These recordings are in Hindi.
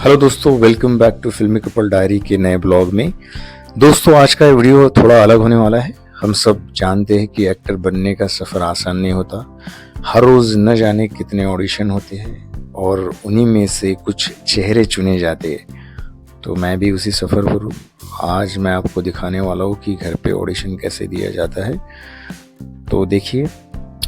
हेलो दोस्तों, वेलकम बैक टू फिल्मी कपल डायरी के नए ब्लॉग में। दोस्तों, आज का वीडियो थोड़ा अलग होने वाला है। हम सब जानते हैं कि एक्टर बनने का सफ़र आसान नहीं होता। हर रोज़ न जाने कितने ऑडिशन होते हैं और उन्हीं में से कुछ चेहरे चुने जाते हैं। तो मैं भी उसी सफ़र पर हूँ। आज मैं आपको दिखाने वाला हूँ कि घर पे ऑडिशन कैसे दिया जाता है। तो देखिए,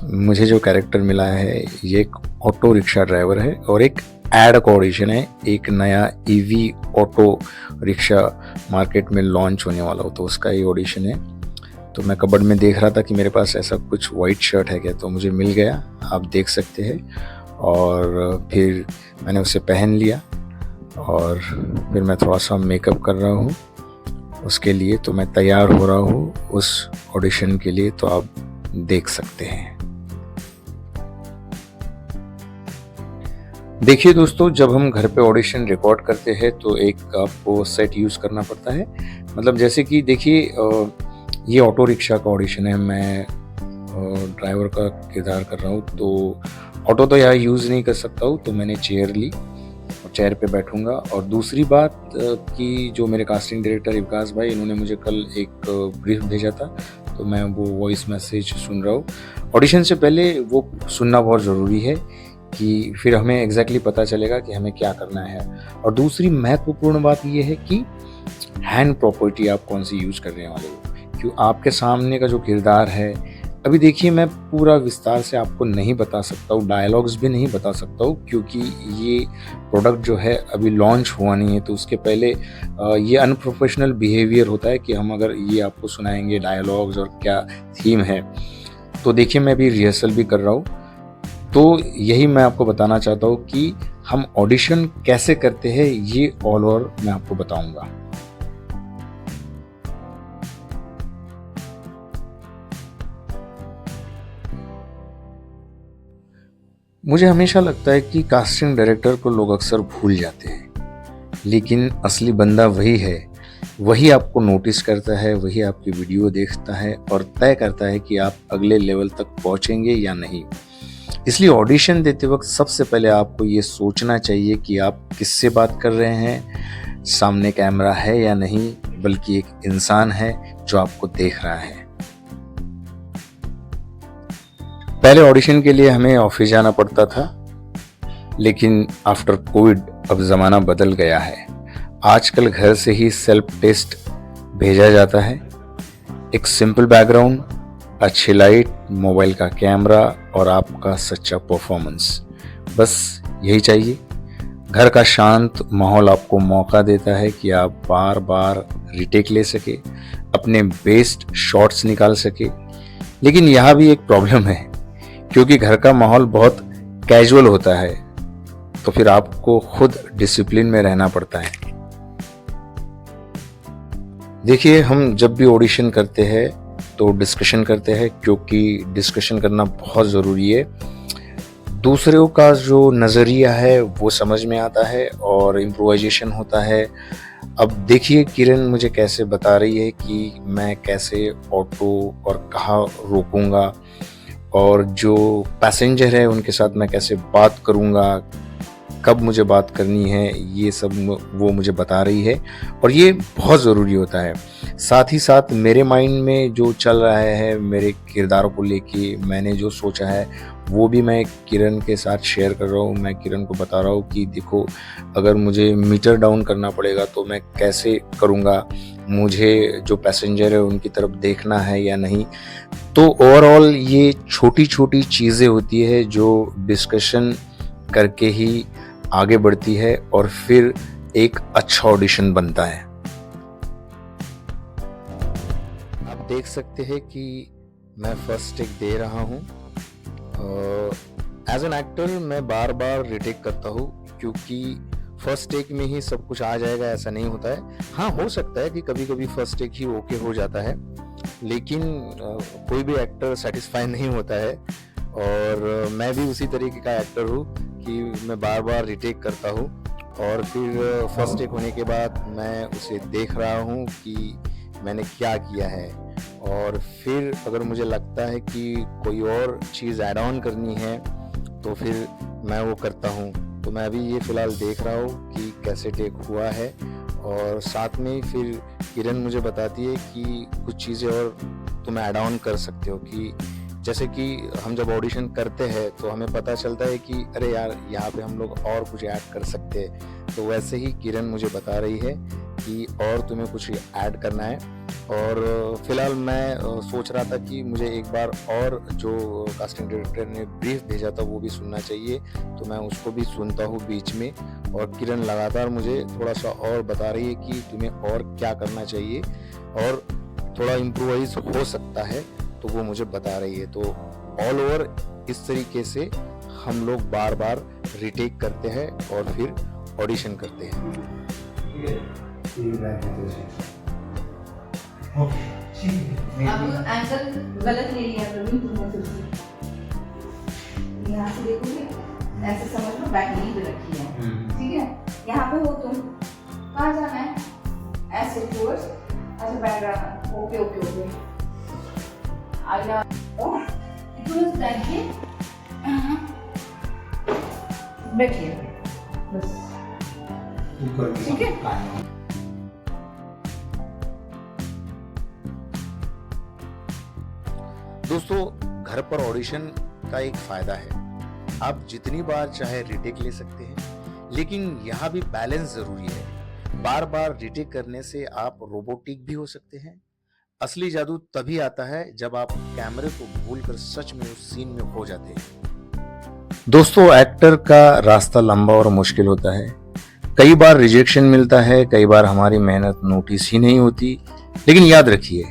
मुझे जो कैरेक्टर मिला है ये एक ऑटो रिक्शा ड्राइवर है और एक एड का ऑडिशन है। एक नया ईवी ऑटो रिक्शा मार्केट में लॉन्च होने वाला हो, तो उसका ही ऑडिशन है। तो मैं कबर्ड में देख रहा था कि मेरे पास ऐसा कुछ वाइट शर्ट है क्या, तो मुझे मिल गया, आप देख सकते हैं। और फिर मैंने उसे पहन लिया और फिर मैं थोड़ा सा मेकअप कर रहा हूँ उसके लिए। तो मैं तैयार हो रहा हूँ उस ऑडिशन के लिए, तो आप देख सकते हैं। देखिए दोस्तों, जब हम घर पे ऑडिशन रिकॉर्ड करते हैं तो एक आपको सेट यूज़ करना पड़ता है। मतलब जैसे कि देखिए, ये ऑटो रिक्शा का ऑडिशन है। मैं ड्राइवर का किरदार कर रहा हूँ, तो ऑटो तो यहाँ यूज़ नहीं कर सकता हूँ, तो मैंने चेयर ली और चेयर पे बैठूंगा। और दूसरी बात कि जो मेरे कास्टिंग डायरेक्टर विकास भाई, इन्होंने मुझे कल एक ब्रीफ भेजा था, तो मैं वो वॉइस मैसेज सुन रहा हूँ। ऑडिशन से पहले वो सुनना बहुत ज़रूरी है कि फिर हमें एग्जैक्टली पता चलेगा कि हमें क्या करना है। और दूसरी महत्वपूर्ण बात ये है कि हैंड प्रॉपर्टी आप कौन सी यूज़ करने वाले हो, क्यों आपके सामने का जो किरदार है। अभी देखिए, मैं पूरा विस्तार से आपको नहीं बता सकता हूँ, डायलॉग्स भी नहीं बता सकता हूँ, क्योंकि ये प्रोडक्ट जो है अभी लॉन्च हुआ नहीं है। तो उसके पहले ये अनप्रोफेशनल बिहेवियर होता है कि हम अगर ये आपको सुनाएंगे डायलॉग्स और क्या थीम है। तो देखिए, मैं अभी रिहर्सल भी कर रहा हूँ। तो यही मैं आपको बताना चाहता हूँ कि हम ऑडिशन कैसे करते हैं, ये ऑल ओवर मैं आपको बताऊंगा। मुझे हमेशा लगता है कि कास्टिंग डायरेक्टर को लोग अक्सर भूल जाते हैं, लेकिन असली बंदा वही है। वही आपको नोटिस करता है, वही आपकी वीडियो देखता है और तय करता है कि आप अगले लेवल तक पहुंचेंगे या नहीं। इसलिए ऑडिशन देते वक्त सबसे पहले आपको ये सोचना चाहिए कि आप किससे बात कर रहे हैं। सामने कैमरा है या नहीं, बल्कि एक इंसान है जो आपको देख रहा है। पहले ऑडिशन के लिए हमें ऑफिस जाना पड़ता था, लेकिन आफ्टर कोविड अब ज़माना बदल गया है। आजकल घर से ही सेल्फ टेस्ट भेजा जाता है। एक सिंपल बैकग्राउंड, अच्छी लाइट, मोबाइल का कैमरा और आपका सच्चा परफॉर्मेंस, बस यही चाहिए। घर का शांत माहौल आपको मौका देता है कि आप बार बार रिटेक ले सके, अपने बेस्ट शॉट्स निकाल सके। लेकिन यहाँ भी एक प्रॉब्लम है, क्योंकि घर का माहौल बहुत कैजुअल होता है, तो फिर आपको खुद डिसिप्लिन में रहना पड़ता है। देखिए, हम जब भी ऑडिशन करते हैं तो डिस्कशन करते हैं, क्योंकि डिस्कशन करना बहुत ज़रूरी है। दूसरों का जो नज़रिया है वो समझ में आता है और इम्प्रोवाइजेशन होता है। अब देखिए, किरण मुझे कैसे बता रही है कि मैं कैसे ऑटो और कहाँ रोकूंगा, और जो पैसेंजर है उनके साथ मैं कैसे बात करूंगा, कब मुझे बात करनी है, ये सब वो मुझे बता रही है। और ये बहुत ज़रूरी होता है। साथ ही साथ मेरे माइंड में जो चल रहा है, मेरे किरदारों को लेके मैंने जो सोचा है, वो भी मैं किरण के साथ शेयर कर रहा हूँ। मैं किरण को बता रहा हूँ कि देखो, अगर मुझे मीटर डाउन करना पड़ेगा तो मैं कैसे करूँगा, मुझे जो पैसेंजर है उनकी तरफ देखना है या नहीं। तो ओवरऑल ये छोटी छोटी चीज़ें होती है जो डिस्कशन करके ही आगे बढ़ती है और फिर एक अच्छा ऑडिशन बनता है। आप देख सकते हैं कि मैं फर्स्ट टेक दे रहा हूँ। एज एन एक्टर मैं बार बार रिटेक करता हूँ, क्योंकि फर्स्ट टेक में ही सब कुछ आ जाएगा ऐसा नहीं होता है। हाँ, हो सकता है कि कभी कभी फर्स्ट टेक ही ओके हो जाता है, लेकिन कोई भी एक्टर सेटिस्फाई नहीं होता है। और मैं भी उसी तरीके का एक्टर हूँ कि मैं बार बार रिटेक करता हूँ और फिर फर्स्ट टेक होने के बाद मैं उसे देख रहा हूँ कि मैंने क्या किया है। और फिर अगर मुझे लगता है कि कोई और चीज़ ऐड ऑन करनी है तो फिर मैं वो करता हूँ। तो मैं अभी ये फ़िलहाल देख रहा हूँ कि कैसे टेक हुआ है, और साथ में ही फिर किरण मुझे बताती है कि कुछ चीज़ें और तुम ऐड ऑन कर सकते हो, कि जैसे कि हम जब ऑडिशन करते हैं तो हमें पता चलता है कि अरे यार यहाँ पे हम लोग और कुछ ऐड कर सकते हैं। तो वैसे ही किरण मुझे बता रही है कि और तुम्हें कुछ ऐड करना है। और फिलहाल मैं सोच रहा था कि मुझे एक बार और जो कास्टिंग डायरेक्टर ने ब्रीफ भेजा था वो भी सुनना चाहिए, तो मैं उसको भी सुनता हूँ बीच में। और किरण लगातार मुझे थोड़ा सा और बता रही है कि तुम्हें और क्या करना चाहिए और थोड़ा इम्प्रोवाइज हो सकता है, तो वो मुझे बता रही है। तो ऑल ओवर इस तरीके से हम लोग बार बार रिटेक करते हैं और फिर ऑडिशन करते हैं। अब एंगल गलत ले लिया प्रवीण तुमने फिर से। यहाँ से देखोगे ऐसे समझ लो बैक नी पे रखी है, ठीक है। यहाँ पे हो तुम, कहाँ जाना है? ऐसे टूवर्ड्स, अच्छा बैकग्राउंड, ओके ओके ओके। आईना टूवर्ड्स बैठिए, बैठिए बस, ठीक है। दोस्तों, घर पर ऑडिशन का एक फायदा है, आप जितनी बार चाहे रिटेक ले सकते हैं, लेकिन यहाँ भी बैलेंस जरूरी है। बार बार रिटेक करने से आप रोबोटिक भी हो सकते हैं। असली जादू तभी आता है जब आप कैमरे को भूलकर सच में उस सीन में खो जाते हैं। दोस्तों, एक्टर का रास्ता लंबा और मुश्किल होता है। कई बार रिजेक्शन मिलता है, कई बार हमारी मेहनत नोटिस ही नहीं होती। लेकिन याद रखिए,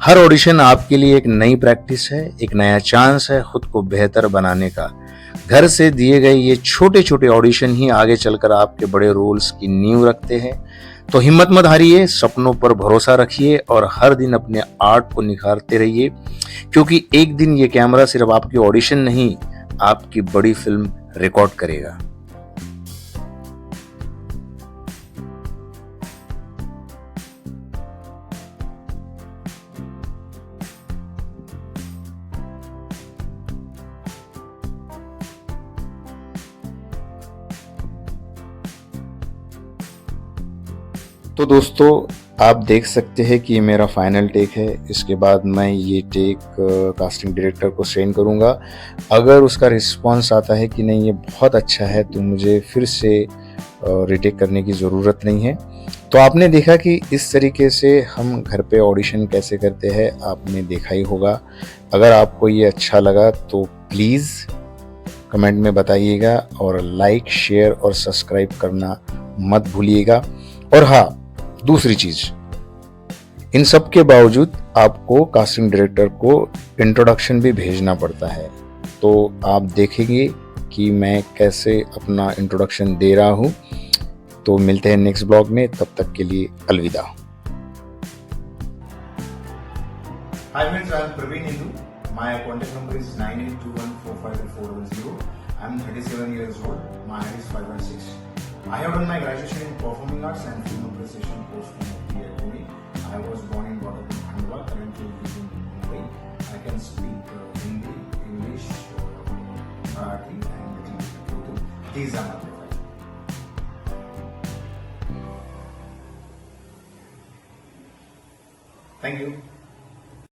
हर ऑडिशन आपके लिए एक नई प्रैक्टिस है, एक नया चांस है खुद को बेहतर बनाने का। घर से दिए गए ये छोटे छोटे ऑडिशन ही आगे चलकर आपके बड़े रोल्स की नींव रखते हैं। तो हिम्मत मत हारिए, सपनों पर भरोसा रखिए और हर दिन अपने आर्ट को निखारते रहिए, क्योंकि एक दिन ये कैमरा सिर्फ आपकी ऑडिशन नहीं, आपकी बड़ी फिल्म रिकॉर्ड करेगा। तो दोस्तों, आप देख सकते हैं कि मेरा फाइनल टेक है। इसके बाद मैं ये टेक कास्टिंग डायरेक्टर को सेंड करूँगा। अगर उसका रिस्पांस आता है कि नहीं ये बहुत अच्छा है, तो मुझे फिर से रिटेक करने की ज़रूरत नहीं है। तो आपने देखा कि इस तरीके से हम घर पे ऑडिशन कैसे करते हैं, आपने देखा ही होगा। अगर आपको ये अच्छा लगा तो प्लीज़ कमेंट में बताइएगा और लाइक, शेयर और सब्सक्राइब करना मत भूलिएगा। और हाँ, दूसरी चीज, इन सब के बावजूद आपको कास्टिंग डायरेक्टर को इंट्रोडक्शन भी भेजना पड़ता है। तो आप देखेंगे कि मैं कैसे अपना इंट्रोडक्शन दे रहा हूँ। तो मिलते हैं नेक्स्ट ब्लॉग में, तब तक के लिए अलविदा। Hi friends, I am Praveen Hindu. My contact number is 9821452410. I am 37 years old. My height is 5'6". I have done my graduation in performing arts and film appreciation course from Pune. I was born and brought up in Khandwa, currently living in Mumbai. I can speak Hindi, English, Marathi and Urdu. These are my profile. Thank you.